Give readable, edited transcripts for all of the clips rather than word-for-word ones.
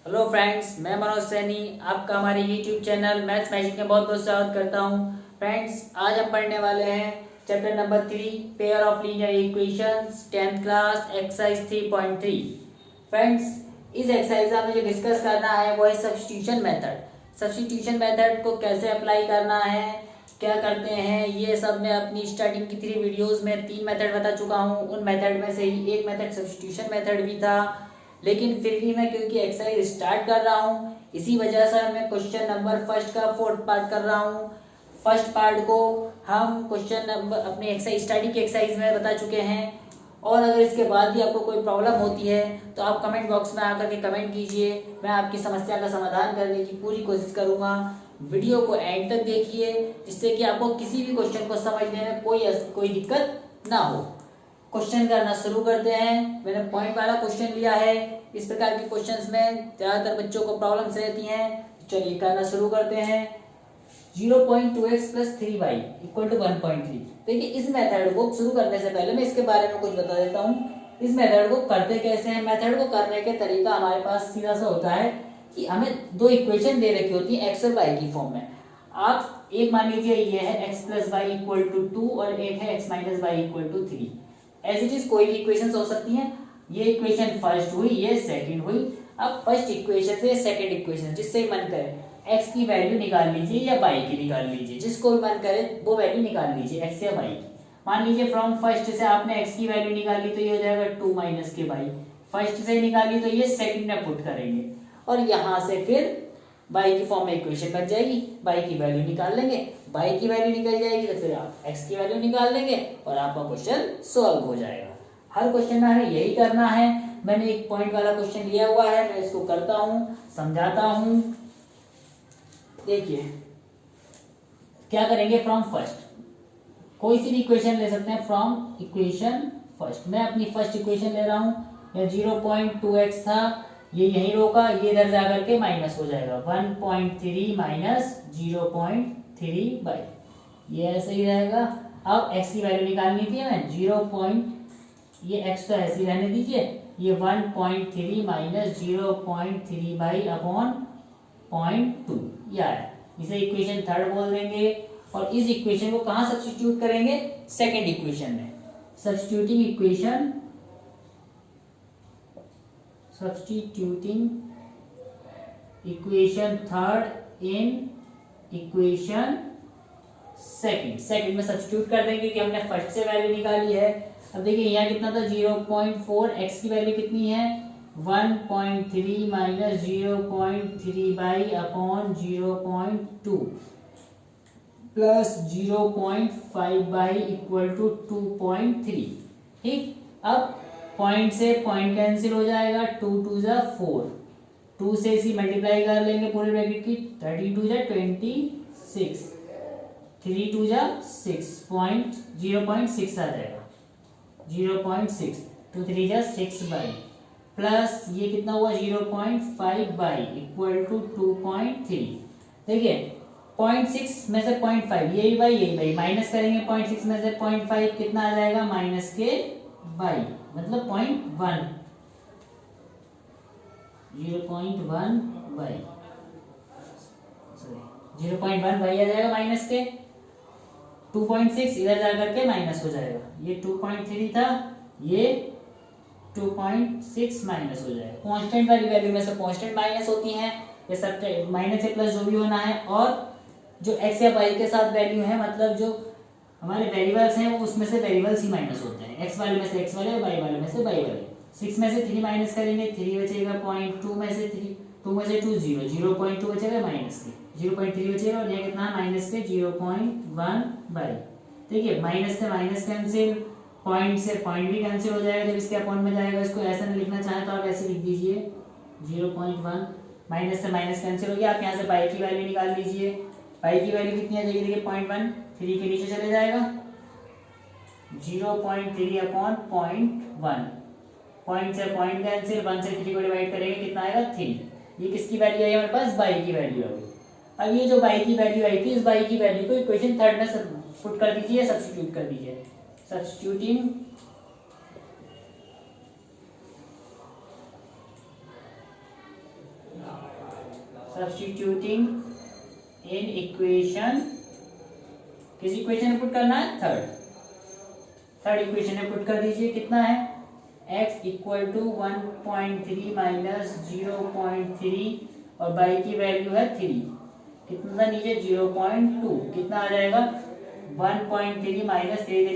Hello friends, मैं मनोज सैनी आपका हमारे यूट्यूब चैनल मैथ्स मैजिक में बहुत बहुत स्वागत करता हूं। फ्रेंड्स, आज हम पढ़ने वाले हैं chapter number 3 pair of linear equations 10th class exercise 3.3। Friends, इस एक्सरसाइज में जो डिस्कस करना है वो है सब्स्टिट्यूशन मेथड। सब्स्टिट्यूशन मेथड को कैसे अप्लाई करना है, क्या करते हैं, ये सब मैं अपनी स्टार्टिंग की 3 वीडियोस में 3 मेथड बता चुका हूँ। उन मेथड में से ही एक मेथड सब्स्टिट्यूशन मेथड भी था, लेकिन फिर भी मैं क्योंकि एक्सरसाइज स्टार्ट कर रहा हूँ इसी वजह से मैं क्वेश्चन नंबर फर्स्ट का 4th पार्ट कर रहा हूँ। फर्स्ट पार्ट को हम क्वेश्चन नंबर अपनी एक्सरसाइज स्टार्टिंग की एक्सरसाइज में बता चुके हैं। और अगर इसके बाद भी आपको कोई प्रॉब्लम होती है तो आप कमेंट बॉक्स में आकर के कमेंट कीजिए, मैं आपकी समस्या का समाधान करने की पूरी कोशिश करूँगा। वीडियो को एंड तक देखिए जिससे कि आपको किसी भी क्वेश्चन को समझने में कोई दिक्कत ना हो। क्वेश्चन करना शुरू करते हैं। मैंने पॉइंट वाला क्वेश्चन लिया है। इस प्रकार के क्वेश्चंस में ज्यादातर बच्चों को प्रॉब्लम्स रहती हैं। चलिए करना शुरू करते हैं। 0.2x + 3y = 1.3। देखिए, इस मेथड को शुरू करने से पहले मैं इसके बारे में कुछ बता देता हूँ। इस मेथड को करते कैसे हैं। मेथड को करने के तरीका हमारे पास सीधा सा होता है कि हमें दो इक्वेशन दे रखी होती है एक्स और वाई की फॉर्म में। आप एक मान लीजिए ये है x + y = 2 और एक है x - y = 3। As it is कोई भी इक्वेशंस हो सकती हैं। ये इक्वेशन फर्स्ट हुई, ये सेकंड हुई। अब फर्स्ट इक्वेशन से सेकंड इक्वेशन जिससे मन करे x की वैल्यू निकाल लीजिए या y की निकाल लीजिए, जिसको भी मन करे वो वैल्यू निकाल लीजिए x या y की। मान लीजिए फ्रॉम फर्स्ट से आपने x की वैल्यू निकाली तो ये हो जाएगा 2 - y। फर्स्ट से निकाली तो ये सेकंड में पुट करेंगे और यहाँ से फिर y की फॉर्म में इक्वेशन बन जाएगी। y की वैल्यू निकाल लेंगे, y की वैल्यू निकल जाएगी तो फिर आप x की वैल्यू निकाल लेंगे और आपका क्वेश्चन सॉल्व हो जाएगा। हर क्वेश्चन में हमें यही करना है। मैंने एक पॉइंट वाला क्वेश्चन लिया हुआ है, मैं इसको करता हूँ, समझाता हूँ। देखिए क्या करेंगे। फ्रॉम फर्स्ट कोई सी भी इक्वेशन ले सकते हैं। फ्रॉम इक्वेशन फर्स्ट मैं अपनी फर्स्ट इक्वेशन ले रहा हूँ। यह 0.2x था, ये यहीं रोका, ये इधर जाकर के माइनस हो जाएगा 1.3 - 0.3y। ये ऐसे ही रहेगा। अब x की वैल्यू निकालनी थी हमें। ये x तो ऐसे ही रहने दीजिए। ये 1.3 - 0.3y/0.2 ये आया। इसे इक्वेशन थर्ड बोल देंगे और इस इक्वेशन को कहाँ सब्स्टिट्यूट करेंगे, सेकेंड इक्वेशन में। Substituting equation third in equation second में सब्स्टिट्यूट कर देंगे कि हमने फर्स्ट से वैल्यू निकाली है। अब देखिए यहाँ कितना था 0.4, x की वैल्यू कितनी है 1.3 - 0.3y/0.2 प्लस 0.5y = 2.3। ठीक, अब पॉइंट से पॉइंट कैंसिल हो जाएगा, 2 × 2 = 4, 2 से इसी मल्टीप्लाई कर लेंगे पूरे ब्रैकेट की, 32 × 26, 3 × 2 = 0.6 आ जाएगा, 0.6, 2 × 3 = 6y प्लस ये कितना हुआ 0.5y = 2.3। देखिए 0.6 में से 0.5 यही y माइनस करेंगे। 0.6 में से 0.5 कितना आ जाएगा -y, मतलब 0.1, 0.1y, सॉरी 0.1y आ जाएगा माइनस के। 2.6 इधर जाकर के माइनस हो जाएगा, ये 2.3 था, ये 2.6 माइनस हो जाएगा। कांस्टेंट वाली वैल्यू में से कांस्टेंट माइनस होती हैं, ये सब माइनस से प्लस जो भी होना है। और जो x या y के साथ वैल्यू है, मतलब जो हमारे वेरिएबल्स हैं उसमें से वेरिएबल्स ही माइनस होते हैं। x वाले में से x वाले, y वाले में से y वाले। 6 में से 3 माइनस करेंगे, 3 बचेगा 0.2 में से 3, 2 में से 2 0, 0.2 बचेगा माइनस के, 0.3 बचेगा और ये कितना है माइनस के 0.1y। देखिए माइनस से माइनस कैंसिल, पॉइंट से पॉइंट भी कैंसिल हो जाएगा जब इसके अपॉइंट में जाएगा। इसको ऐसा नहीं लिखना चाहे तो आप ऐसे लिख दीजिए 0.1, माइनस से माइनस कैंसिल हो गया। आप यहाँ से y की वैल्यू निकाल लीजिए। y की वैल्यू कितनी आ जाएगी, देखिए 0.1, 3 के नीचे चले जाएगा, 0.3/0.1, पॉइंट से पॉइंट कैंसिल, 1 से 3 को डिवाइड करेंगे कितना आएगा 3। ये किसकी वैल्यू आई हमारे पास, y की वैल्यू आ गई। अब ये जो y की वैल्यू आई थी, इस y की वैल्यू को इक्वेशन थर्ड में पुट कर दीजिए, सब्स्टिट्यूट कर दीजिए। सब्स्टिट्यूटिंग सब्स्टिट्यूटिंग इन इक्वेशन, किस इक्वेशन में पुट करना है, थर्ड इक्वेशन में पुट कर दीजिए। कितना है, x इक्वल टू 1.3 माइनस 0.3 और y की वैल्यू है 3, कितना नीचे 0.2, कितना आ जाएगा 1.3 माइनस 3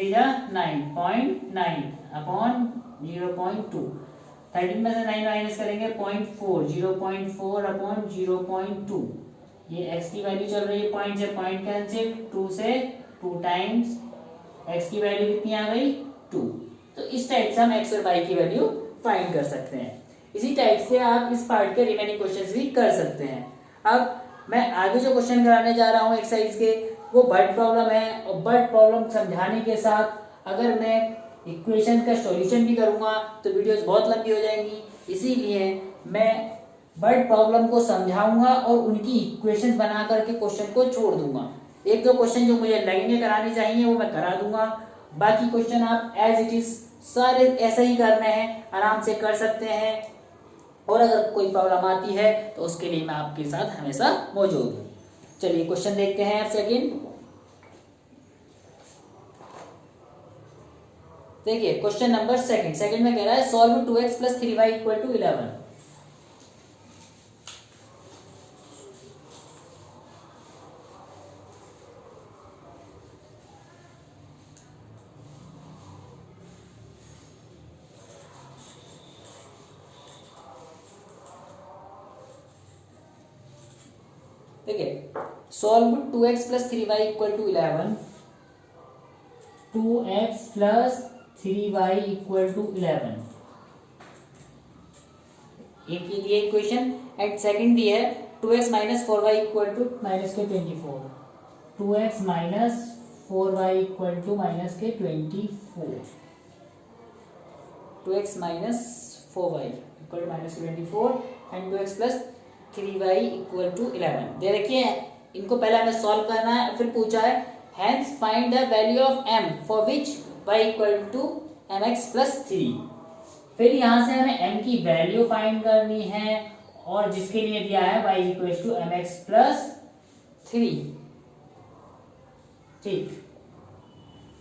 9.9 अपॉन 0.2। 13 में से 9 माइनस करेंगे 0.4, 0.4 अपॉन 0.2। ये x की वैल्यू चल रही है पॉइंट से, पॉइंट कैंसिल, 2 से 2 टाइम्स x की वैल्यू कितनी आ गई 2। तो इस टाइप से हम x और y की वैल्यू फाइंड कर सकते हैं। इसी टाइप से आप इस पार्ट के रिमेनिंग क्वेश्चंस भी कर सकते हैं। अब मैं आगे जो क्वेश्चन कराने जा रहा हूँ एक्सरसाइज के, वो बर्ड प्रॉब्लम है, और बर्ड प्रॉब्लम समझाने के साथ अगर मैं इक्वेशन का सॉल्यूशन भी करूंगा तो वीडियोस बहुत लंबी हो जाएंगी, इसीलिए मैं बर्ड प्रॉब्लम को समझाऊंगा और उनकी इक्वेशंस बना करके क्वेश्चन को छोड़ दूंगा। एक दो क्वेश्चन जो मुझे लाइनें करानी चाहिए वो मैं करा दूंगा, बाकी क्वेश्चन आप एज इट इज सारे ऐसा ही करने हैं, आराम से कर सकते हैं। और अगर कोई प्रॉब्लम आती है तो उसके लिए मैं आपके साथ हमेशा मौजूद हूँ। चलिए क्वेश्चन देखते हैं आप सेकंड। देखिए क्वेश्चन नंबर सेकंड में कह रहा है solve 2x plus 3y equal to 11। देखिए solve 2x plus 3y equal to 11, 2x plus 3y equal to 11 एक ये दिए इक्वेशन, एंड सेकंड दिया है 2x minus 4y equal to minus के 24, 2x minus 4y equal to minus के 24, 2x minus 4y equal to minus के 24 and 2x plus 3y equal to 11 दे रखिए हैं। इनको पहले हमें सॉल्व करना है, फिर पूछा है hence find the value of m for which y equal to mx plus 3। फिर यहाँ से हमें m की वैल्यू फाइंड करनी है और जिसके लिए दिया है y equal to mx plus 3। ठीक,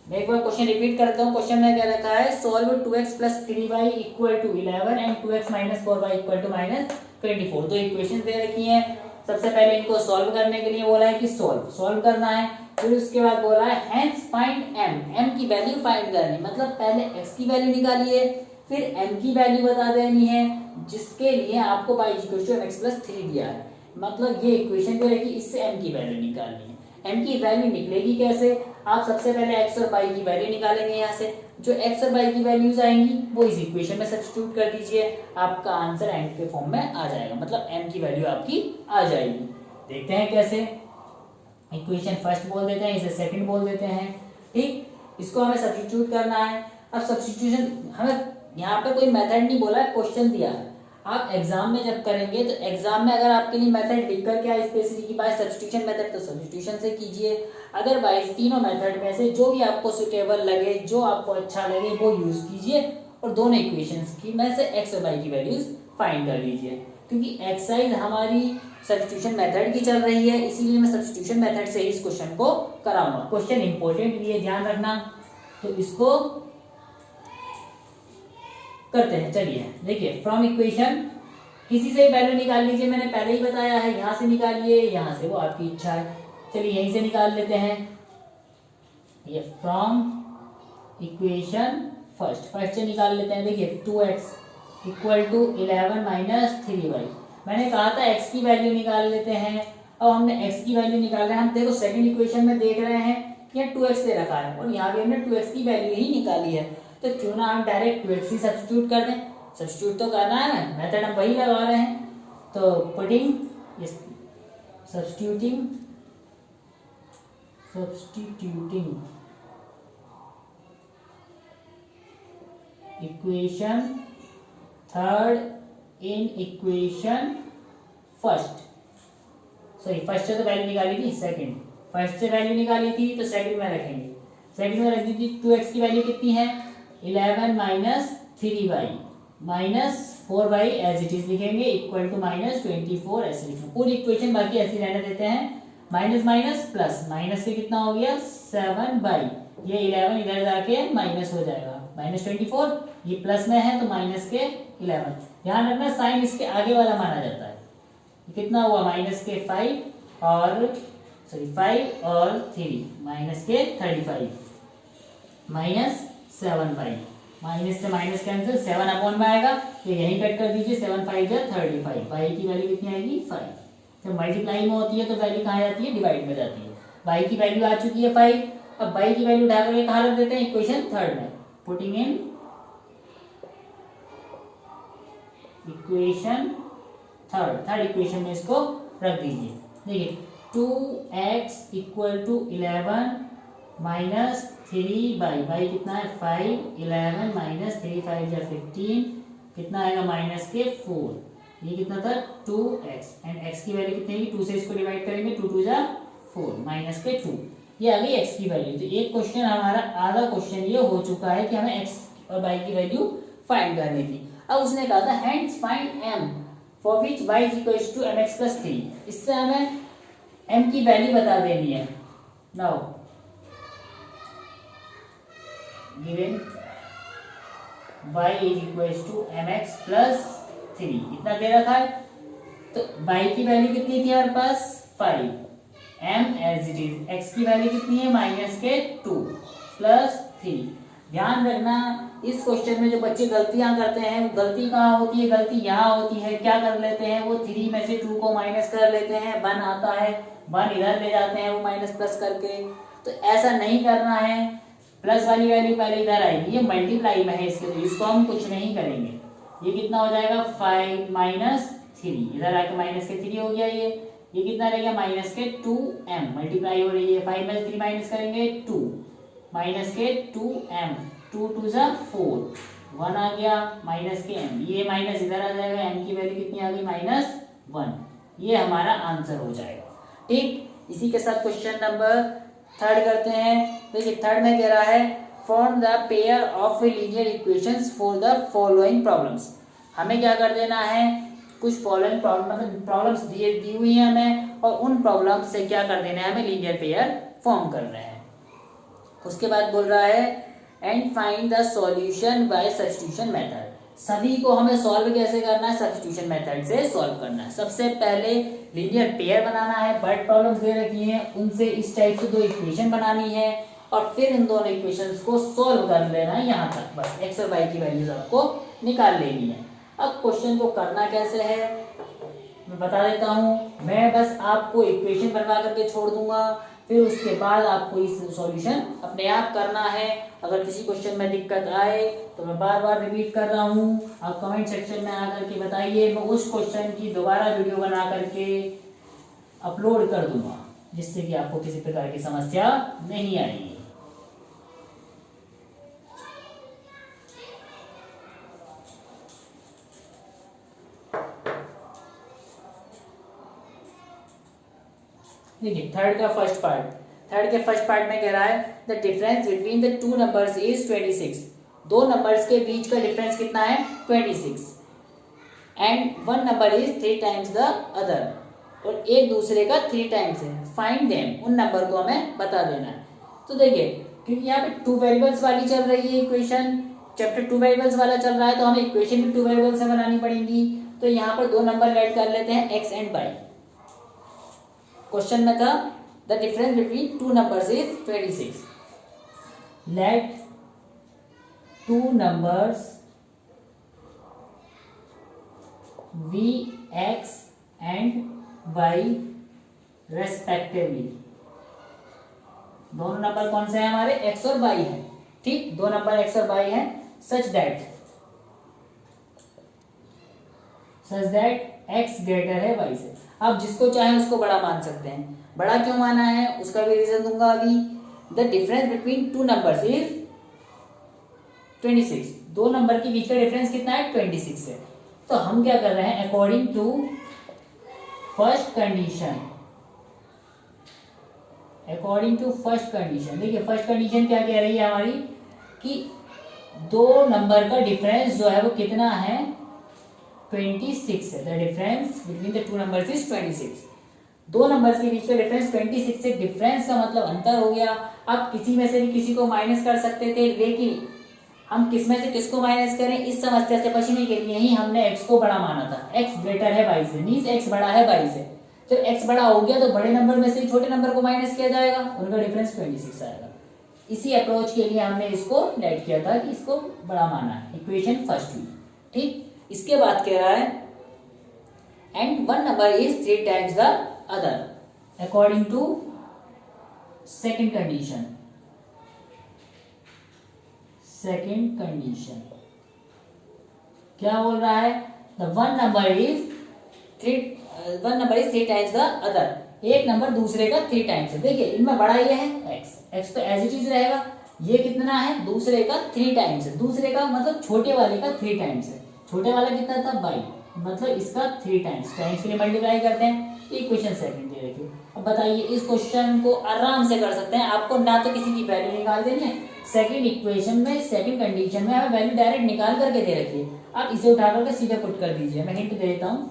मैं एक बार क्वेश्चन रिपीट करता हूँ। क्वेश्चन में क्या रखा है solve 2x plus 3y equal to 11 and 2x minus 4y equal to minus 24। दो इक्वेशन दे रखी हैं। सबसे पहले इनको सॉल्व करने के लिए बोला है कि सॉल्व करना है, फिर उसके बाद बोला है हेंस फाइंड m की वैल्यू फाइंड करनी, मतलब पहले x की वैल्यू निकालिए फिर m की वैल्यू बता देनी है, जिसके लिए आपको y equal to mx plus 3 दिया है। मतलब ये इक्वेशन दे रखी, इससे m की वैल्यू निकालनी है। m की वैल्यू निकलेगी कैसे, आप सबसे पहले x और y की वैल्यू निकालेंगे। यहाँ से जो x और y की वैल्यूज आएंगी वो इस इक्वेशन में सब्स्टिट्यूट कर दीजिए, आपका आंसर m के फॉर्म में आ जाएगा, मतलब m की वैल्यू आपकी आ जाएगी। देखते हैं कैसे। इक्वेशन फर्स्ट बोल देते हैं, इसे सेकंड बोल देते हैं। ठीक, इसको हमें सब्स्टिट्यूट करना है। अब सब्स्टिट्यूशन हमें यहाँ पे कोई मेथड नहीं बोला है, क्वेश्चन दिया है। आप एग्जाम में जब करेंगे तो एग्जाम में अगर आपके लिए मेथड लिख कर क्या स्पेसिफिक बाय सब्स्टिट्यूशन मेथड, तो सब्स्टिट्यूशन से कीजिए। अदरवाइज तीनों मेथड में से जो भी आपको सुटेबल लगे, जो आपको अच्छा लगे वो यूज कीजिए और दोनों इक्वेशंस की में से x और y की वैल्यूज फाइंड कर लीजिए। क्योंकि एक्सरसाइज हमारी सब्स्टिट्यूशन मेथड की चल रही है, इसीलिए मैं सब्स्टिट्यूशन मेथड से ही इस क्वेश्चन को कराऊंगा। क्वेश्चन इंपॉर्टेंट भी है, ध्यान रखना। तो इसको करते हैं। चलिए देखिए, फ्रॉम इक्वेशन किसी से वैल्यू निकाल लीजिए, मैंने पहले ही बताया है। यहाँ से निकालिए, यहाँ से, वो आपकी इच्छा है। चलिए यहीं से निकाल लेते हैं। ये फ्रॉम इक्वेशन फर्स्ट से निकाल लेते हैं। देखिए 2x equal to 11 minus 3y, मैंने कहा था x की वैल्यू निकाल लेते हैं। अब हमने x की वैल्यू निकाल रहे हैं। हम देखो सेकंड इक्वेशन में देख रहे हैं कि 2x दे रखा है और यहाँ भी हमने 2x की वैल्यू ही निकाली है, तो क्यों ना हम डायरेक्ट 2x ही सब्स्टिट्यूट कर दें। सब्स्टिट्यूट तो करना है ना, मेथड हम वही लगा रहे हैं। तो putting substituting equation third in equation first, sorry first से तो वैल्यू निकाली थी, सेकंड फर्स्ट से वैल्यू निकाली थी तो सेकंड में रखेंगे। सेकंड में रख दी थी 2x की वैल्यू कितनी है 11 minus 3y, -4 y as it is लिखेंगे इक्वल टू -24 ऐसे लिखेंगे पूरी इक्वेशन, बाकी ऐसे रहने देते हैं। माइनस माइनस प्लस, माइनस से कितना हो गया 7 बाई, ये 11 इधर जाके माइनस हो जाएगा, -24, ये प्लस में है तो माइनस के 11। ध्यान रखना साइन इसके आगे वाला माना जाता है। कितना हुआ -5 और 5 और 3 -35 -7 बाई, माइनस से माइनस कैंसिल, 7 अपॉन में आएगा तो यहीं कट कर दीजिए, 7 5 जा 35, बाई की वैल्यू कितनी आएगी 5। जब मल्टीप्लाई में होती है तो वैल्यू कहाँ जाती है, डिवाइड में जाती है। बाई की वैल्यू आ चुकी है 5, अब बाई की वैल्यू उठा करके कहाँ रख देते हैं, इक्वेशन थर्ड में, putting in equation third equation में इसको रख दीजिए। देखिए 2x = 11 -3 बाई कितना है 5, 11 -3 5 जा 15, कितना आएगा -4, ये कितना था 2x, एंड x की वैल्यू कितनी है 2 से इसको डिवाइड करेंगे, 2 2 जा 4 -2, ये आ गई x की वैल्यू। तो एक क्वेश्चन हमारा आधा क्वेश्चन ये हो चुका है कि हमें x और y की वैल्यू फाइंड करनी थी। अब उसने कहा था hence find m for which y = mx + 3, इससे हमें m की वैल्यू बता देनी है। नाउ गिवन y = mx + 3 इतना दे रखा है, तो y की वैल्यू कितनी थी हमारे पास 5, m as it is, x की वैल्यू कितनी है -2 + 3। ध्यान रखना इस क्वेश्चन में जो बच्चे गलतियां करते हैं, गलती कहाँ होती है, गलती यहाँ होती है। क्या कर लेते हैं वो 3 में से 2 को माइनस कर लेते हैं, 1 आता है 1 इधर ले जाते हैं वो माइनस प्लस करके, तो ऐसा नहीं करना है। प्लस वाली वैल्यू पहले इधर आएगी, ये मल्टीप्लाई में है इसके, तो इसको हम कुछ नहीं करेंगे। ये कितना हो जाएगा 5 - 3, इधर आके -3 हो गया, ये कितना रहेगा -2m, मल्टीप्लाई हो रही है, 5 में 3 माइनस करेंगे 2 -2m, 2 2 जा 4, 1 आ गया -m, ये माइनस इधर आ जाएगा, m की वैल्यू कितनी आ गई -1, ये हमारा आंसर हो जाएगा। ठीक, इसी के साथ क्वेश्चन नंबर थर्ड करते हैं। देखिए थर्ड में कह रहा है form the pair of linear equations for the following problems. हमें क्या कर देना है, कुछ फॉलोइंग प्रॉब्लम्स दी हुई है हमें, और उन प्रॉब्लम्स से क्या कर देना है, हमें लीनियर पेयर फॉर्म करना है। उसके बाद बोल रहा है and find the solution bye substitution method. सभी को हमें सॉल्व कैसे करना है, सब्स्टिट्यूशन मेथड से सॉल्व करना है। सबसे पहले लीनियर पेयर बनाना है, बर्ड प्रॉब्लम्स दे रखी हैं, उनसे इस टाइप से 2 इक्वेशन बनानी है, और फिर इन दोनों इक्वेशंस को सॉल्व कर लेना है यहाँ तक, बस x और y की वैल्यूज आपको निकाल लेनी है। अब क्वेश्चन को करना कैसे है मैं बता देता हूँ। मैं बस आपको इक्वेशन बनवा करके छोड़ दूंगा, फिर उसके बाद आपको इस सॉल्यूशन अपने आप करना है। अगर किसी क्वेश्चन में दिक्कत आए तो मैं बार बार रिपीट कर रहा हूँ, आप कमेंट सेक्शन में आकर के बताइए, मैं उस क्वेश्चन की दोबारा वीडियो बना करके अपलोड कर दूंगा, जिससे कि आपको किसी प्रकार की समस्या नहीं आएगी। देखिए थर्ड के फर्स्ट पार्ट में कह रहा है the difference between the 2 numbers is 26। 2 numbers के बीच का डिफरेंस कितना है 26, and 1 number is 3 times the other, और एक दूसरे का 3 टाइम्स है। फाइंड देम, उन नंबर को हमें बता देना है। तो देखिए क्योंकि यहाँ पे 2 वेरिएबल्स वाली चल रही है इक्वेशन, चैप्टर 2 वेरिएबल्स वाला चल रहा है, तो हमें इक्वेशन भी 2 वेरिएबल्स से बनानी पड़ेगी। तो यहाँ पर 2 नंबर ऐड कर लेते हैं x एंड y। क्वेश्चन में था the difference between 2 numbers is 26। Let 2 numbers x and y respectively. दोनों नंबर कौन से हैं हमारे x और y हैं, ठीक, 2 नंबर x और y हैं, सच दैट x ग्रेटर है y से। अब जिसको चाहे उसको बड़ा मान सकते हैं। बड़ा क्यों माना है उसका भी रीजन दूंगा अभी। The difference between 2 numbers is 26। 2 number के बीच का डिफरेंस कितना है 26 है। तो हम क्या कर रहे हैं अकॉर्डिंग टू फर्स्ट कंडीशन। देखिए फर्स्ट कंडीशन क्या कह रही है हमारी कि दो नंबर का डिफरेंस जो है वो कितना है, 26 है। The difference between the two numbers is 26। दो नंबर्स के बीच का डिफरेंस 26 है। डिफरेंस का मतलब अंतर हो गया। आप किसी में से भी किसी को माइनस कर सकते थे, लेकिन हम किस में से किसको माइनस करें, इस समस्या से बचने के लिए ही हमने x को बड़ा माना था। x ग्रेटर है 22 से, मींस x बड़ा है 22 से। जब x बड़ा हो गया तो बड़े नंबर में से छोटे नंबर को माइनस किया जाएगा, उनका डिफरेंस 26 आएगा। इसी अप्रोच के लिए हमने इसको लेट किया था कि इसको बड़ा माना है। इक्वेशन फर्स्ट हुई, ठीक। इसके बाद कह रहा है and one number is 3 times the other according to second condition. Second condition क्या बोल रहा है, the one number is 3 times the other. एक नंबर दूसरे का 3 टाइम्स है। देखिए इनमें बड़ा ये है x तो एज इट इज रहेगा। ये कितना है, दूसरे का 3 टाइम्स है। दूसरे का मतलब छोटे वाले का 3 टाइम्स है। छोटे वाला कितना था 22, मतलब इसका 3 टाइम्स। टाइम्स के लिए मल्टीप्लाई करते हैं। इक्वेशन सेकंड दे रखी। अब बताइए इस क्वेश्चन को आराम से कर सकते हैं। आपको ना तो किसी की वैल्यू निकाल देनी है, सेकंड इक्वेशन में सेकंड कंडीशन में हमें वैल्यू डायरेक्ट निकाल करके दे रखी है। आप इसे उठा करके सीधे पुट कर दीजिए। मैं हिंट दे देता हूँ,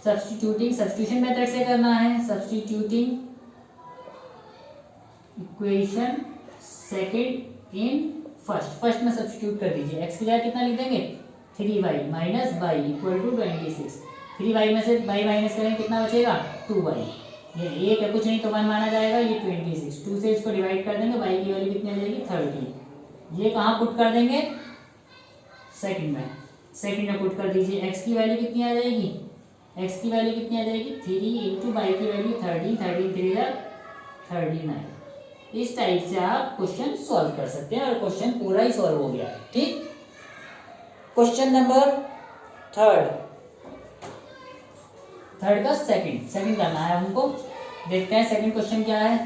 सब्स्टिट्यूशन मेथड से करना है। Substituting equation second in first में सब्स्टिट्यूट कर दीजिए। एक्स की जगह कितना लिख देंगे, 3y minus by equal to 26। 3y में से y माइनस करेंगे कितना बचेगा, 2y। ये एक है, कुछ नहीं तो 1 माना जाएगा। ये 26, 2 से इसको डिवाइड कर देंगे, y की वैल्यू कितनी आ जाएगी 30। ये कहाँ पुट कर देंगे, सेकंड में पुट कर दीजिए। x की वैल्यू कितनी आ जाएगी, x की वैल्यू कितनी आ जाएगी 3 इंटू y की वैल्यू 13, 39। इस टाइप से आप क्वेश्चन सॉल्व कर सकते हैं और क्वेश्चन पूरा ही सॉल्व हो गया, ठीक। क्वेश्चन नंबर थर्ड का सेकंड करना है हमको। देखते हैं सेकंड क्वेश्चन क्या है।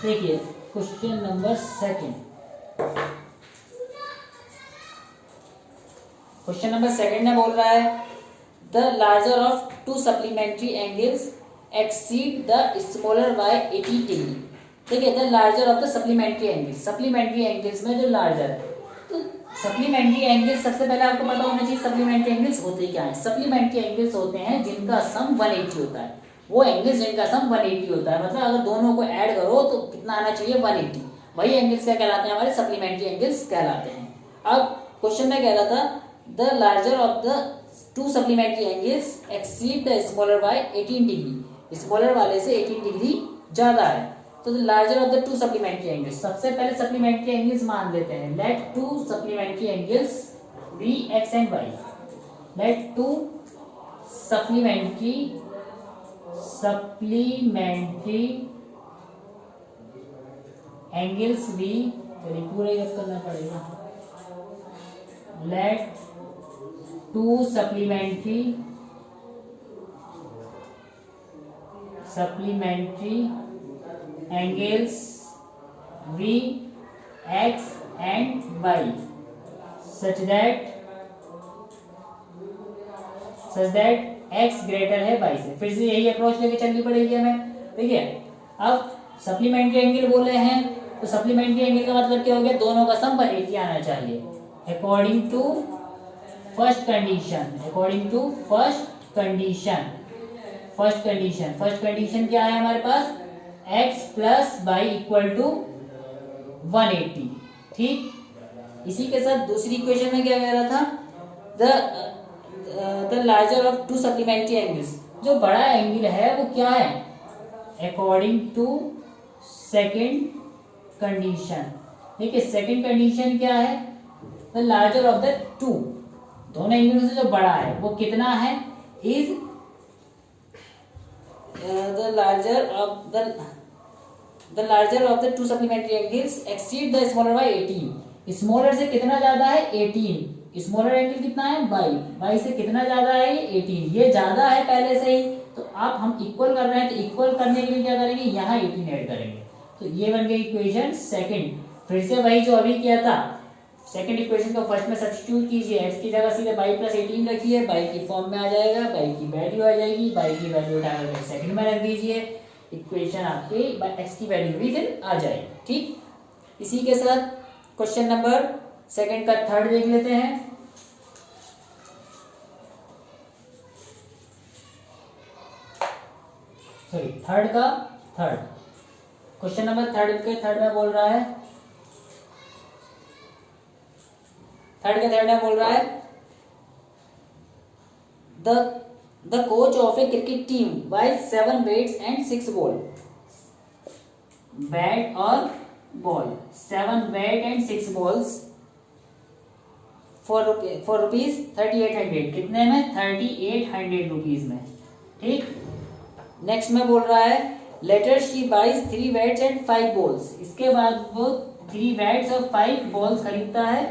देखिए क्वेश्चन नंबर सेकंड में बोल रहा है the larger of 2 supplementary angles exceed the smaller bye 80 degree. ठीक है, the larger of the supplementary angles में जो लार्जर है, तो सप्लीमेंट्री एंगल्स सबसे पहले आपको पता होना चाहिए सप्लीमेंट्री एंगल्स होते क्या हैं। सप्लीमेंट्री एंगल्स होते हैं जिनका सम 180 होता है। वो एंगल्स जिनका सम 180 होता है, मतलब अगर दोनों को ऐड करो तो कितना आना चाहिए 180। वही एंगल्स क्या कहलाते हैं, हमारे सप्लीमेंट्री एंगल्स कहलाते हैं। अब क्वेश्चन में कह रहा था the larger of the 2 supplementary angles exceed the smaller by 18 degree. Smaller वाले से 18 डिग्री ज्यादा है। तो the larger of the 2 supplementary angles, सबसे पहले सप्लीमेंट्री एंगल्स मान लेते हैं। Let 2 supplementary angles be x and y. Let 2 supplementary angles be, चलिए पूरा ही करना पड़ेगा। Let 2 supplementary angles V, X and Y such that X greater है Y से। फिर से यही अप्रोच लेके चलनी पड़ेगी हमें, ठीक है। अब सप्लीमेंट्री एंगल बोले हैं तो सप्लीमेंट्री एंगल का मतलब क्या हो गया, दोनों का सम 180 आना चाहिए अकॉर्डिंग टू फर्स्ट कंडीशन क्या है हमारे पास, x plus y equal to 180, ठीक। इसी के साथ दूसरी इक्वेशन में क्या कह रहा था, the larger of 2 supplementary angles, जो बड़ा एंगल है वो क्या है अकॉर्डिंग टू सेकंड कंडीशन। ठीक है, सेकंड कंडीशन क्या है, द लार्जर ऑफ द 2, दोनों एंगल से जो बड़ा है वो कितना है, is the larger of the 2 supplementary angles exceed the smaller by 18। Smaller से कितना ज्यादा है 18। स्मॉलर एंगल कितना है 22 से कितना ज्यादा है 18। ये ज्यादा है पहले से ही, तो आप हम इक्वल कर रहे हैं तो इक्वल करने के लिए क्या करेंगे, यहाँ 18 ऐड करेंगे। तो ये बन गई इक्वेशन सेकंड। फिर से वही जो अभी किया था, सेकंड इक्वेशन को फर्स्ट में सब्स्टिट्यूट कीजिए। x की जगह सीधे y प्लस 18 रखिए, y की फॉर्म में आ जाएगा, y की वैल्यू आ जाएगी, y की वैल्यू उठाकर सेकंड में रख दीजिए। इक्वेशन आपकी x की वैल्यू भी फिर आ जाएगी, ठीक। इसी के साथ क्वेश्चन नंबर सेकंड का थर्ड देख लेते हैं। सॉरी, थर्ड का थर्ड, क्वेश्चन नंबर थर्ड के थर्ड में बोल रहा है, थर्ड के थर्ड में बोल रहा है the coach of a cricket team by 7 bats and 6 ball. Bat और ball, 7 bat and 6 balls for rupees 3800। कितने में? 3800 रुपीज में। ठीक, नेक्स्ट में बोल रहा है later she buys 3 bats and 5 balls. इसके बाद वो 3 बैट्स और 5 बॉल्स खरीदता है।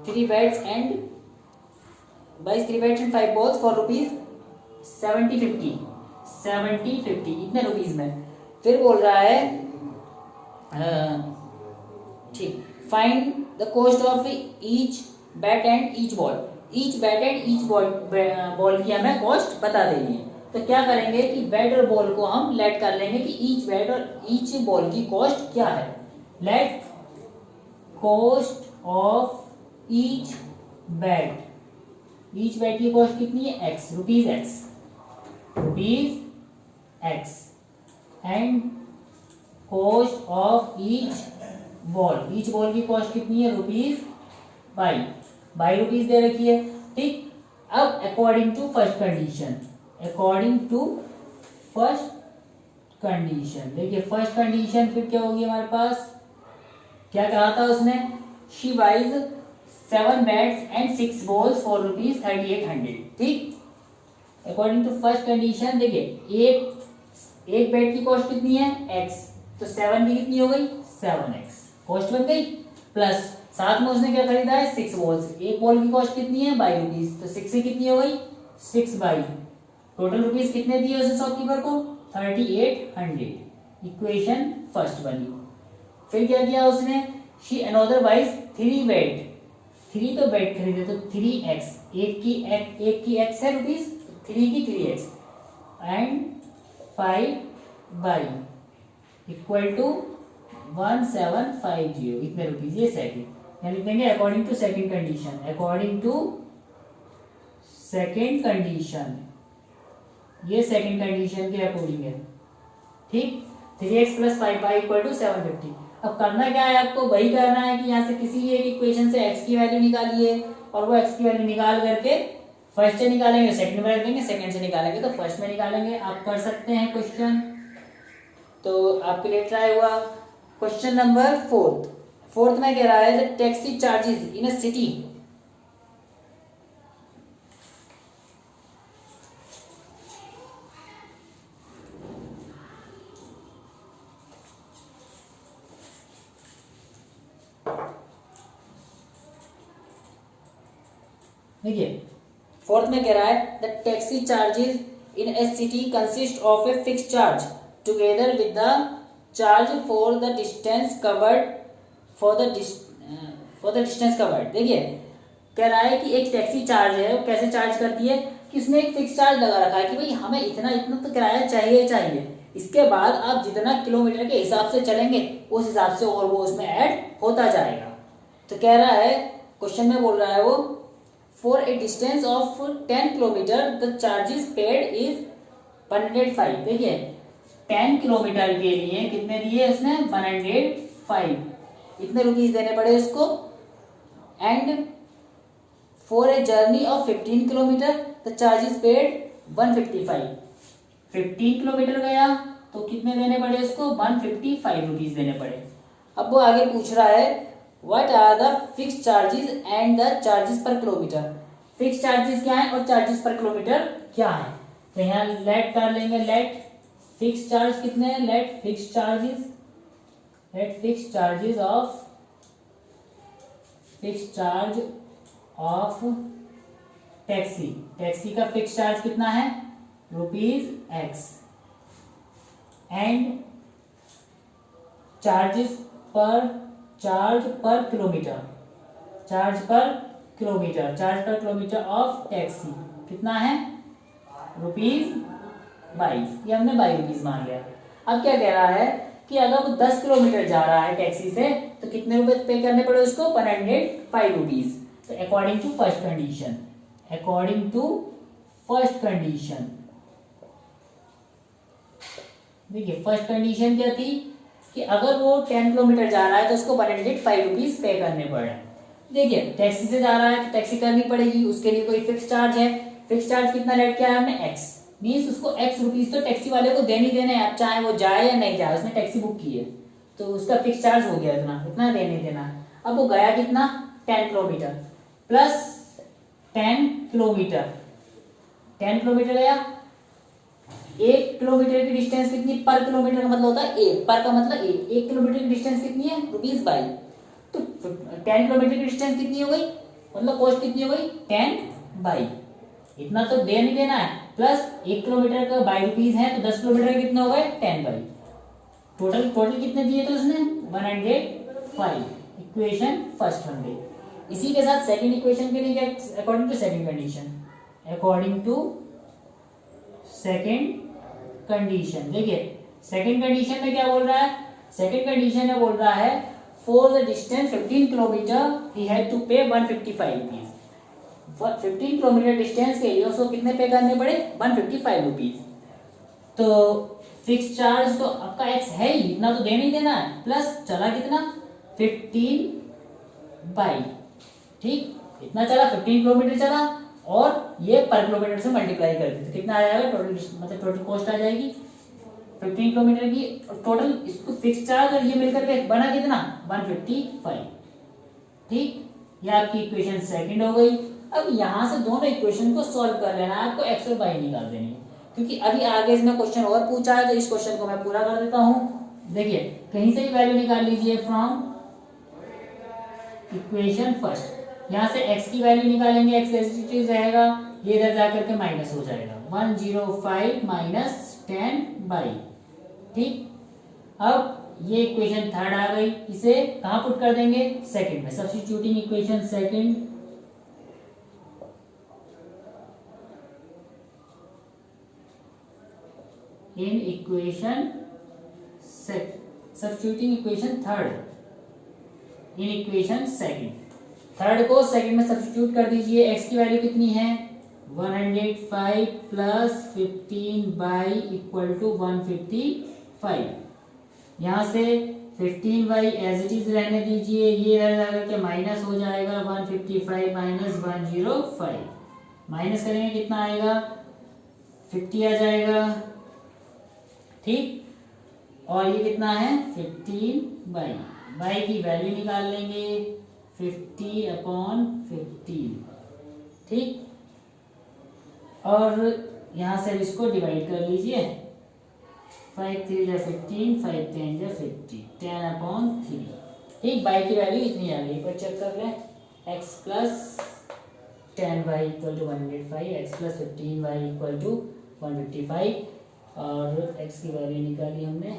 3 bats and buys 3 bats and 5 balls for rupees 7050 इतने रुपीज में। फिर बोल रहा है ठीक, find the cost of each bat and each ball. Each bat and each ball की हमें कॉस्ट बता देनी है। तो क्या करेंगे कि बैट और बॉल को हम लेट कर लेंगे कि ईच बैट और ईच बॉल की कॉस्ट क्या है। Let cost of each bat, each bat की कॉस्ट कितनी है? X, rupees x and cost of each ball की कॉस्ट कितनी है? रुपीज बाई रुपीज दे रखी है। ठीक, अब अकॉर्डिंग टू फर्स्ट कंडीशन, देखिए फर्स्ट कंडीशन फिर क्या होगी हमारे पास, क्या कहा था उसने? She buys 7 bats and 6 balls for rupees 3800। ठीक, अकॉर्डिंग टू फर्स्ट कंडीशन देखिए एक बैट की कॉस्ट कितनी है? एक्स, तो 7 की कितनी हो गई? 7x कॉस्ट बन गई, प्लस साथ में उसने क्या खरीदा है? 6 बॉल्स। एक बॉल की कॉस्ट कितनी है? बाई रुपीज, तो 6 की कितनी हो गई? 6 बाई, टोटल रुपीज कितने दिए उसे शॉपकीपर को? 3800। इक्वेशन फर्स्ट बनी। फिर क्या किया उसने? शी अनदर बाइज 3 बैट, 3 तो बैट खरीदे तो 3x, एक की x है रुपीज, 3 की 3x and 5 by equal to 1750 इतने रुपीज। ये सेकंड, यहाँ लिख देंगे अकॉर्डिंग टू सेकंड कंडीशन, ये सेकंड कंडीशन के अकॉर्डिंग है। ठीक, 3x plus 5 by equal to 750। अब करना क्या है आपको? वही करना है कि यहाँ से किसी एक इक्वेशन से x की वैल्यू निकालिए और वो x की वैल्यू निकाल करके फर्स्ट से निकालेंगे, सेकंड में रख देंगे, सेकंड से निकालेंगे तो फर्स्ट में निकालेंगे। आप कर सकते हैं क्वेश्चन, तो आपके लिए ट्राई हुआ। क्वेश्चन नंबर फोर्थ में कह रहा है the taxi charges in a city. देखिए फोर्थ में कह रहा है the taxi charges in A city consist of a fix charge together with the charge for the distance covered देखिए कह रहा है कि एक टैक्सी चार्ज है, वो कैसे चार्ज करती है कि उसने एक फिक्स चार्ज लगा रखा है कि भाई हमें इतना तो किराया चाहिए। इसके बाद आप जितना किलोमीटर के हिसाब से चलेंगे उस हिसाब से और वो उसमें ऐड होता जाएगा। तो कह रहा है, क्वेश्चन में बोल रहा है वो, for a distance of 10 kilometre the charges paid is 105। देखिए 10 किलोमीटर के लिए कितने दिए उसने? 105 इतने रुपीज देने पड़े उसको। And for a journey of 15 kilometre the charges paid 155। 15 kilometre गया तो कितने देने पड़े उसको? 155 रुपीज देने पड़े। अब वो आगे पूछ रहा है what are the fix charges and the charges per kilometre. Fix charges क्या है और चार्जेस पर किलोमीटर क्या है? तो यहाँ लेट कर लेंगे, लेट फिक्स चार्ज कितने हैं? Let fix charge of taxi का फिक्स चार्ज कितना है? ₹X and charge per kilometre of taxi कितना है? ₹22। ये हमने ₹22 मान लिया। अब क्या कह रहा है कि अगर वो 10 किलोमीटर जा रहा है टैक्सी से तो कितने रुपए पे करने पड़े उसको, 105 रुपीज। तो according to first condition, according to first condition, देखिए फर्स्ट कंडीशन क्या थी कि अगर वो 10 किलोमीटर जा रहा है तो उसको 105 रुपीज पे करने पड़ रहे हैं। देखिए टैक्सी से जा रहा है तो टैक्सी करनी पड़ेगी, उसके लिए कोई फिक्स चार्ज है। फिक्स चार्ज कितना रेट किया है हमने, एक्स, मीन्स उसको एक्स रुपीज तो टैक्सी वाले को देने ही देने हैं, अब चाहे वो जाए या नहीं जाए, उसने टैक्सी बुक की है तो उसका फिक्स चार्ज हो गया, इतना इतना देने ही देना है। अब वो गया कितना, 10 किलोमीटर प्लस 10 किलोमीटर, 10 किलोमीटर गया। 1 किलोमीटर की डिस्टेंस कितनी, पर किलोमीटर का मतलब होता है एक, पर का मतलब एक, 1 किलोमीटर की डिस्टेंस कितनी है, ₹22। तो 10 किलोमीटर की डिस्टेंस कितनी हो गई, मतलब कॉस्ट कितनी हो गई, 10/, इतना तो दे नहीं देना है, प्लस 1 किलोमीटर का ₹22 है तो 10 किलोमीटर कितने हो गए, 10/। टोटल टोटल कितने दिए थे उसने, 105। इक्वेशन फर्स्ट बन गई। इसी के साथ सेकंड इक्वेशन के लिए क्या, according to second condition, according to second condition. देखिए सेकंड कंडीशन में क्या बोल रहा है, सेकंड कंडीशन में बोल रहा है for the distance 15 kilometre he had to pay 155 rupees. 15 kilometre distance के लिए उसको कितने पे करने पड़े, 155 रुपीज। तो फिक्स चार्ज तो आपका एक्स है ही, इतना तो देना ही देना है, प्लस चला कितना 15/, ठीक, इतना चला 15 किलोमीटर चला और ये पर किलोमीटर से मल्टीप्लाई कर देते, कितना आ जाएगा टोटल, मतलब टोटल कॉस्ट आ जाएगी 15 किलोमीटर की, टोटल इसको फिक्स चार्ज और ये मिलकर के बना कितना, 155, ठीक। ये आपकी इक्वेशन सेकंड हो गई। अब यहाँ से दोनों इक्वेशन को सॉल्व कर लेना है आपको, एक्स और वाई निकाल देनी है, क्योंकि अभी आगे इसमें क्वेश्चन और पूछा है तो इस क्वेश्चन को मैं पूरा कर देता हूँ। देखिए कहीं से भी वैल्यू निकाल लीजिए फ्रॉम इक्वेशन फर्स्ट, यहाँ से x की वैल्यू निकालेंगे, x एज इट इज रहेगा, ये इधर जाकर के माइनस हो जाएगा, 105 माइनस 10/, ठीक। अब ये इक्वेशन थर्ड आ गई, इसे कहाँ पुट कर देंगे, सेकंड में, substituting equation second, in equation substituting equation third in equation second. Third को सेकंड में सब्स्टिट्यूट कर दीजिए, x की वैल्यू कितनी है, 105 प्लस 15/, इक्वल टू 155। यहाँ से 15/, एज इट इज रहने दीजिए, ये जाकर के माइनस हो जाएगा, 155 माइनस 105, माइनस करेंगे कितना आएगा, 50 आ जाएगा, ठीक। और ये कितना है 15/, की वैल्यू निकाल लेंगे 50/15, ठीक। और यहां से इसको डिवाइड कर लीजिए, 5 3 जा 15, 5 10 जा 50, 10/3, ठीक। बाई की वैल्यू इतनी आ गई, पर चेक कर लें, x plus 10y equal to 105, x plus 15y equal to 155, और x की वैल्यू निकाली हमने,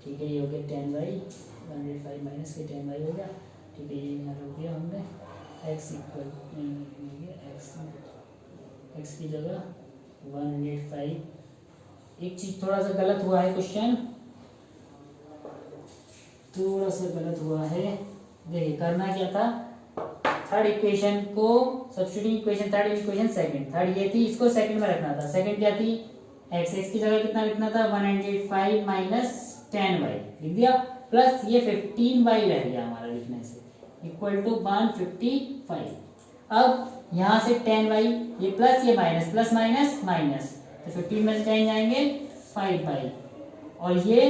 ठीक है। ये हो गया 10y, 105 माइनस के 10y हो गया, ठीक है। ये यहाँ हो गया हमने x इक्वल, x की जगह 105। एक चीज थोड़ा सा गलत हुआ है, क्वेश्चन थोड़ा सा गलत हुआ है। देखिए करना क्या था, थर्ड इक्वेशन को substituting equation third, equation second, third ये थी, इसको सेकंड में रखना था। सेकंड क्या थी, x की जगह कितना लिखना था, 105 माइनस 10y लिख दिया, प्लस ये 15y रह गया हमारा लिखने से, इक्वल टू 155। अब यहाँ से 10y, ये प्लस ये माइनस, प्लस माइनस माइनस, तो 15 में से 10 जाएंगे 5y, और ये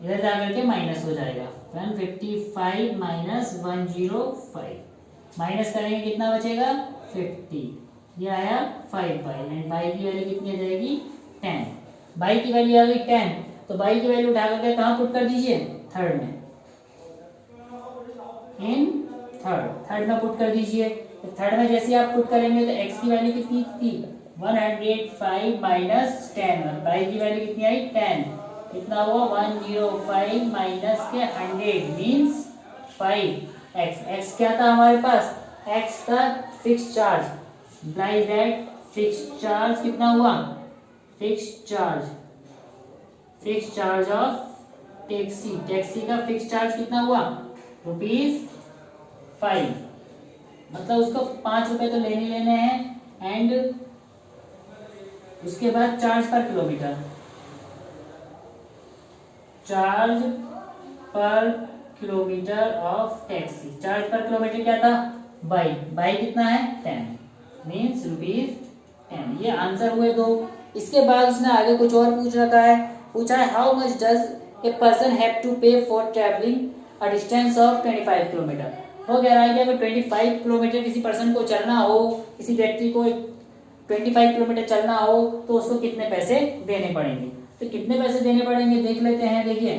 इधर जाकर के माइनस हो जाएगा, 155 माइनस 105, माइनस करेंगे कितना बचेगा 50, ये आया 5y, एंड बाई की वैल्यू कितनी आ जाएगी 10, बाई की वैल्यू आ गई 10, तो बाई की वैल्यू उठा करके कहाँ पुट कर दीजिए, थर्ड में, इन थर्ड में पुट कर दीजिए। तो थर्ड में जैसे आप पुट करेंगे तो x की वैल्यू कितनी थी, 105 माइनस 10, और बाई की वैल्यू कितनी आई 10, कितना हुआ 105 माइनस के 100 मीन्स 5x। x क्या था हमारे पास, x था fix charge, implies that fix charge कितना हुआ, fix charge of taxi, taxi का फिक्स चार्ज कितना हुआ, ₹5, मतलब उसको 5 रुपए तो लेने लेने हैं, एंड उसके बाद charge per kilometre, charge per kilometre of taxi, charge per kilometre क्या था, बाई कितना है 10, मीन्स ₹10। ये आंसर हुए दो। इसके बाद उसने आगे कुछ और पूछ रखा है, पूछा है how much does a person have to pay for travelling a distance of 25 kilometre. वो कह रहा है कि अगर 25 किलोमीटर किसी पर्सन को चलना हो, किसी व्यक्ति को 25 किलोमीटर चलना हो तो उसको कितने पैसे देने पड़ेंगे। तो कितने पैसे देने पड़ेंगे देख लेते हैं। देखिए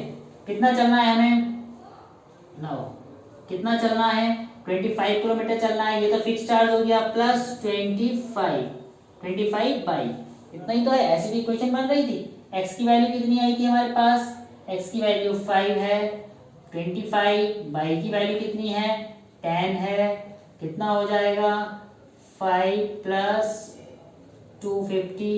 कितना चलना है हमें, नो कितना चलना है, 25 किलोमीटर चलना है, ये तो फिक्स चार्ज हो गया, प्लस 25 बाई इतना ही तो है। ऐसी भी इक्वेशन बन रही थी। x की वैल्यू कितनी आई थी हमारे पास, x की वैल्यू 5 है, 25 बाई की वैल्यू कितनी है 10 है, कितना हो जाएगा 5 प्लस 250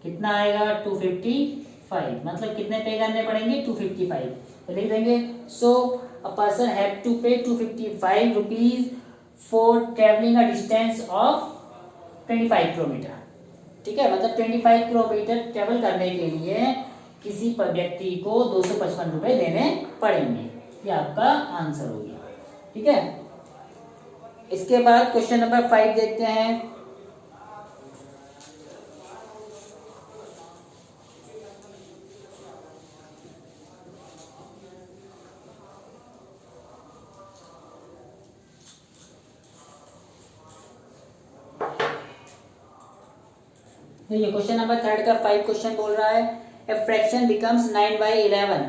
कितना आएगा 255, मतलब कितने पे करने पड़ेंगे 255, तो लिख देंगे सो अ पर्सन हैव टू पे 255 rupees for travelling a distance of 25 kilometre. ठीक है, मतलब 25 किलोमीटर ट्रेवल करने के लिए किसी व्यक्ति को 255 रुपए देने पड़ेंगे। ये आपका आंसर हो गया। ठीक है, इसके बाद क्वेश्चन नंबर 5 देखते हैं। देखिए क्वेश्चन नंबर 3 का 5 क्वेश्चन बोल रहा है a fraction becomes 9/11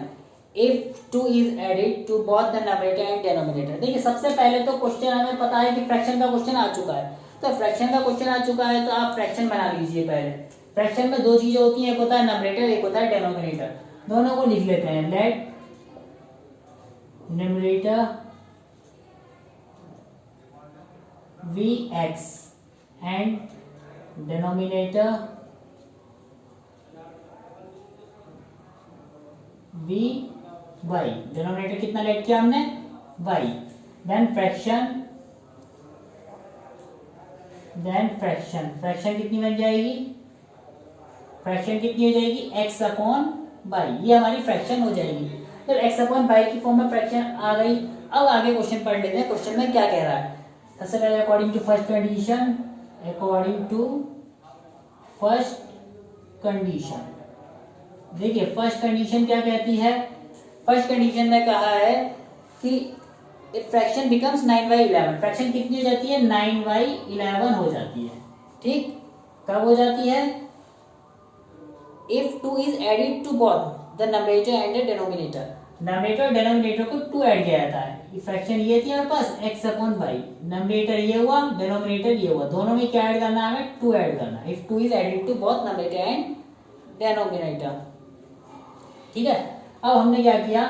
if 2 is added to both the numerator and denominator. देखिए सबसे पहले तो क्वेश्चन हमें पता है कि फ्रैक्शन का क्वेश्चन आ चुका है, तो फ्रैक्शन का क्वेश्चन आ चुका है तो आप फ्रैक्शन बना लीजिए। पहले फ्रैक्शन में दो चीजें होती हैं, एक होता है न्यूमरेटर, एक होता है डिनोमिनेटर। दोनों को लिख लेते हैं, let numerator Vx and denominator Vy। Denominator कितना लेट किया हमने y। देन फ्रैक्शन कितनी बन जाएगी, फ्रैक्शन कितनी हो जाएगी x अपॉन y, ये हमारी फ्रैक्शन हो जाएगी। तो x अपॉन y की फॉर्म में फ्रैक्शन आ गई। अब आगे क्वेश्चन पढ़ लेते हैं, क्वेश्चन में क्या कह रहा है। सबसे पहले अकॉर्डिंग टू फर्स्ट कंडीशन, देखिए फर्स्ट कंडीशन क्या कहती है। फर्स्ट कंडीशन में कहा है कि फ्रैक्शन बिकम्स 9/11, फ्रैक्शन कितनी हो जाती है 9/11 हो जाती है। ठीक, कब हो जाती है, if 2 is added to both the numerator and the denominator, numerator और डिनोमिनेटर को 2 ऐड किया जाता है। फ्रैक्शन ये थी हमारे पास x अपॉन y, न्यूमरेटर ये हुआ, डिनोमिनेटर ये हुआ, दोनों में क्या ऐड करना है हमें 2 ऐड करना, if 2 is added to both numerator and denominator. ठीक है, अब हमने क्या किया,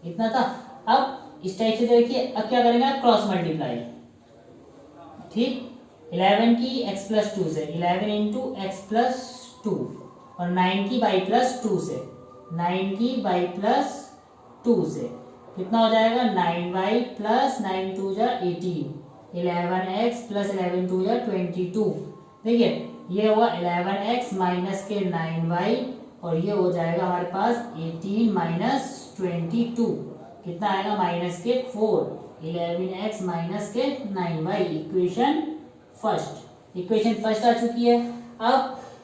इतना था। अब इस टाइप से देखिए, अब क्या करेंगे आप क्रॉस मल्टीप्लाई। ठीक, 11 की x प्लस 2 से, 11 इंटू एक्स प्लस 2 और 9 की y प्लस 2 से, 9 की y प्लस 2 से कितना हो जाएगा 9y प्लस 9 2 जा 18, 11x प्लस 11 2 जा 22। देखिए ये हुआ 11x माइनस के 9y और ये हो जाएगा हमारे पास 18 माइनस 22, कितना आएगा माइनस के 4, 11x माइनस के 9y। इक्वेशन फर्स्ट आ चुकी है। अब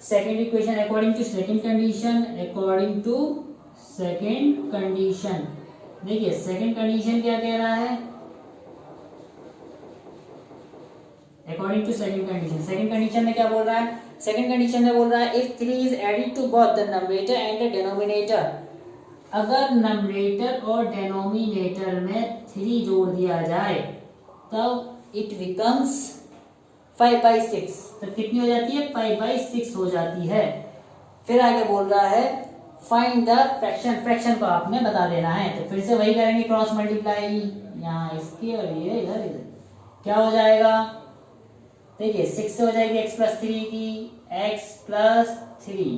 second equation according to second condition, देखिए सेकेंड कंडीशन क्या कह रहा है, अकॉर्डिंग टू सेकेंड कंडीशन में क्या बोल रहा है, सेकेंड कंडीशन में बोल रहा है if 3 is added to both the numerator and the denominator, अगर न्यूमरेटर और डिनोमिनेटर में 3 जोड़ दिया जाए तब इट बिकम्स 5/6, तो कितनी हो जाती है 5/6 हो जाती है। फिर आगे बोल रहा है फाइंड द फ्रैक्शन को आपने बता देना है। तो फिर से वही करेंगे क्रॉस मल्टीप्लाई, यहाँ इसके और ये इधर क्या हो जाएगा, देखिए 6 से हो जाएगी x प्लस 3 की, x प्लस 3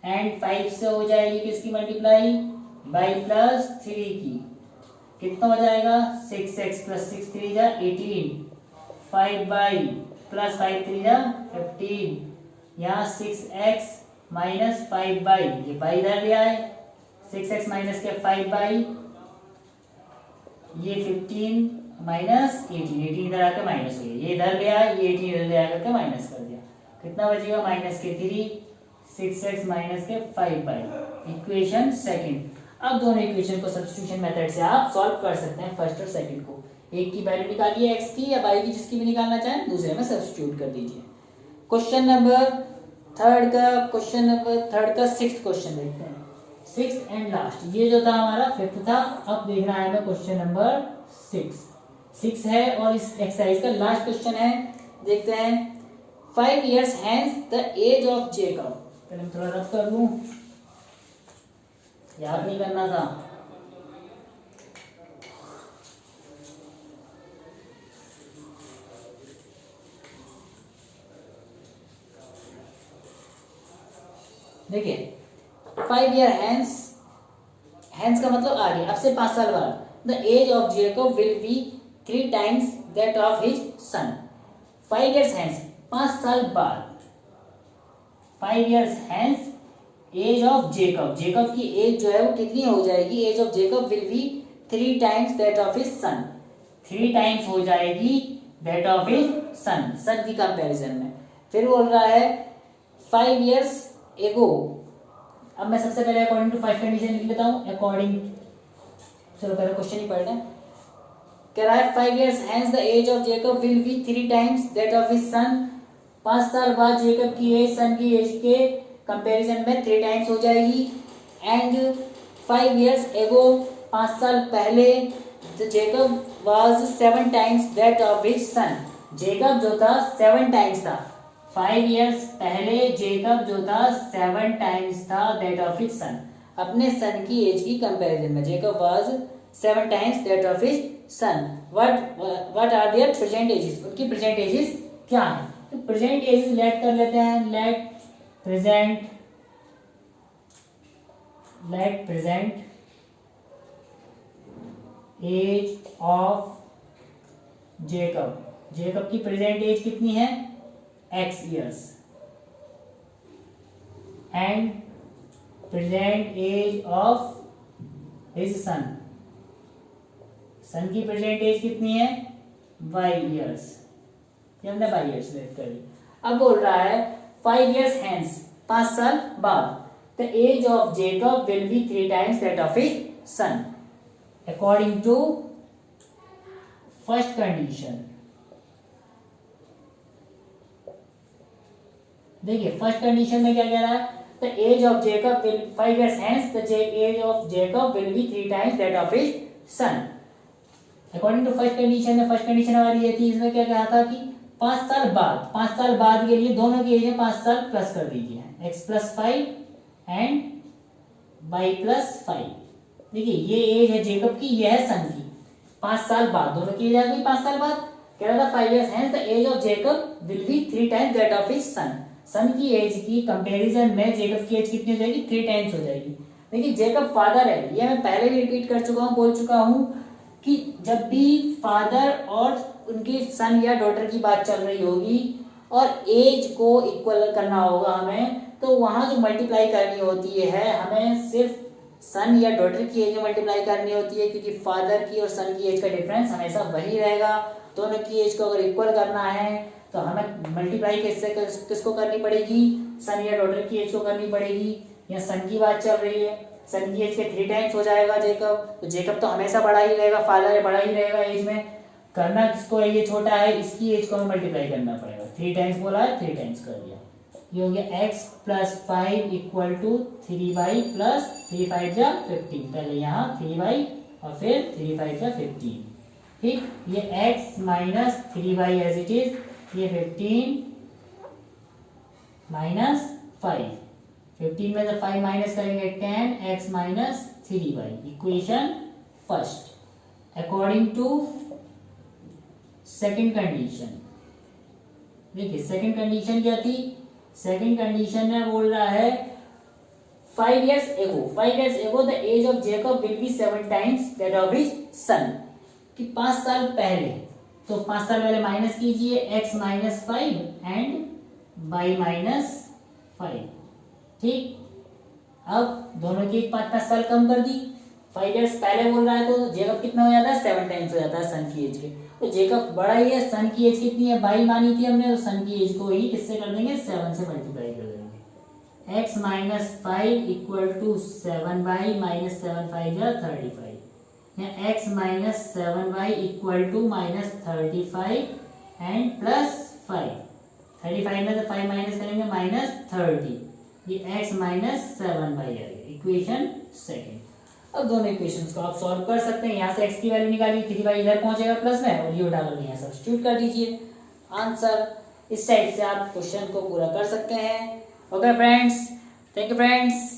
एंड 5 से हो जाएगी किसकी मल्टीप्लाई, बाई प्लस 3 की। कितना हो जाएगा 6x प्लस 6 3 जा 18, 5 बाई प्लस 5 3 जा 15, यहाँ 6x माइनस 5 बाई, ये बाई इधर ले आए, 6x माइनस के 5 बाई, ये 15 माइनस 18 इधर आकर माइनस हो गया, ये इधर ले आए, ये 18 इधर ले आकर के माइनस कर दिया, कितना बचेगा माइनस के 3, 6x माइनस के 5 बाई, इक्वेशन सेकंड। अब दोनों इक्वेशन को सब्स्टिट्यूशन मेथड से आप सॉल्व कर सकते हैं, फर्स्ट और सेकंड को। एक की वैल्यू निकालिए x की या y की, जिसकी भी निकालना चाहें, दूसरे में सब्स्टिट्यूट कर दीजिए। क्वेश्चन नंबर थर्ड का सिक्स्थ क्वेश्चन देखते हैं, सिक्स्थ एंड लास्ट। ये जो था हमारा फिफ्थ था, अब देखना है हमें क्वेश्चन नंबर सिक्स है और इस एक्सरसाइज का लास्ट क्वेश्चन है। देखते हैं 5 years hence the age of Jacob। पहले मैं थोड़ा रफ कर लूं, याद नहीं करना था। देखिए 5 year hence का मतलब आगे, अब से 5 साल बाद। The age of Jacob will be 3 times that of his son। 5 years hence 5 साल बाद, 5 years hence age of Jacob, Jacob की एज जो है वो कितनी हो जाएगी, age of Jacob will be 3 times that of his son, 3 times हो जाएगी that of his son, सन की कंपैरिजन में। फिर बोल रहा है 5 years ago। अब मैं सबसे पहले अकॉर्डिंग टू 5 कंडीशन लिख लेता हूँ, अकॉर्डिंग, चलो पहले क्वेश्चन ही पढ़ लें। कह रहा है 5 years hence the age of Jacob will be 3 times that of his son। 5 साल बाद जेकब की एज सन की एज के कंपैरिजन में 3 टाइम्स हो जाएगी। एंड 5 years ago 5 साल पहले Jacob was 7 times that of his son। Jacob जो था 7 टाइम्स था, 5 years पहले जेकब जो था 7 टाइम्स था that of his son। अपने सन की एज की कंपैरिजन में Jacob was 7 times that of his son। what are their present ages, उनकी प्रेजेंट एजेस क्या है। तो प्रेजेंट एजेस लेट कर लेते हैं, let present age of Jacob, Jacob की प्रेजेंट एज कितनी है x years, and present age of his son, son की प्रेजेंट एज कितनी है y years, ये हमने y years लेट कर ली। अब बोल रहा है 5 years hence 5 साल बाद, the age of Jacob will be 3 times that of his son according to first condition। देखिए फर्स्ट कंडीशन में क्या कह रहा है, the age of Jacob will 5 years hence the age of Jacob will be 3 times that of his son according to first condition में। First condition हमारी ये थी, इसमें क्या कहा था कि 5 साल बाद, 5 साल बाद के लिए दोनों की एज में 5 साल प्लस कर दीजिए, x plus 5 and y plus 5। देखिए ये एज है जेकब की, ये है सन की, 5 साल बाद दोनों की एज आ गई 5 साल बाद। कह रहा था 5 years hence the age of Jacob will be 3 times that of his son। सन की एज की कंपैरिजन में जेकब की एज कितनी हो जाएगी, 3 टाइम्स हो जाएगी। देखिए जेकब फादर है, ये मैं पहले भी रिपीट कर चुका हूँ, बोल चुका हूँ कि जब भी फादर और उनके सन या डॉटर की बात चल रही होगी और एज को इक्वल करना होगा हमें, तो वहां जो मल्टीप्लाई करनी होती है हमें सिर्फ सन या डॉटर की एज में मल्टीप्लाई करनी होती है, क्योंकि फादर की और सन की एज का डिफरेंस हमेशा वही रहेगा। दोनों की एज को अगर इक्वल करना है तो हमें मल्टीप्लाई किसको करनी पड़ेगी, सन या डॉटर की एज को करनी पड़ेगी। यहाँ सन की बात चल रही है, सन की एज के 3 टाइम्स हो जाएगा जेकब, तो जेकब तो हमेशा बड़ा ही रहेगा, फादर बड़ा ही रहेगा एज में। करना किसको है, ये छोटा है, इसकी एज को हमें मल्टीप्लाई करना पड़ेगा। 3 टाइम्स बोला है, 3 टाइम्स कर दिया। ये हो गया x plus 5 equal to 3y plus 3 5 जा 15। पहले यहाँ 3y और फिर 3 5 जा 15। ठीक, ये x minus 3y as it is, ये 15 माइनस 5, 15 में से 5 माइनस करेंगे 10x minus 3y, equation first according to second condition. देखिए सेकंड कंडीशन क्या थी, सेकंड कंडीशन में बोल रहा है 5 years ago the age of Jacob will be 7 times that of his son. कि 5 साल पहले, तो 5 साल पहले माइनस कीजिए x minus 5 and y minus 5। ठीक, अब दोनों की 5 साल कम कर दी। 5 years पहले बोल रहा है तो जेकब कितना हो जाता है, 7 टाइम्स हो जाता है सन की एज के। तो जेकब बड़ा ही है, सन की एज कितनी है, 22 मानी थी हमने, तो सन की एज को ही किससे कर देंगे, 7 से मल्टीप्लाई कर देंगे। x minus 5 equal to 7y minus 7 5 या 35, या x minus 7y equal to minus 35 and plus 5। 35 में से 5 माइनस करेंगे माइनस 30, ये x माइनस 7y आएगा, इक्वेशन सेकेंड। अब दोनों इक्वेशंस को आप सॉल्व कर सकते हैं। यहाँ से x की वैल्यू निकालिए, 3y इधर पहुंचेगा प्लस में, और ये उठा कर यहाँ सब्स्टिट्यूट कर दीजिए आंसर। इस टाइप से आप क्वेश्चन को पूरा कर सकते हैं। Okay friends, thank you friends.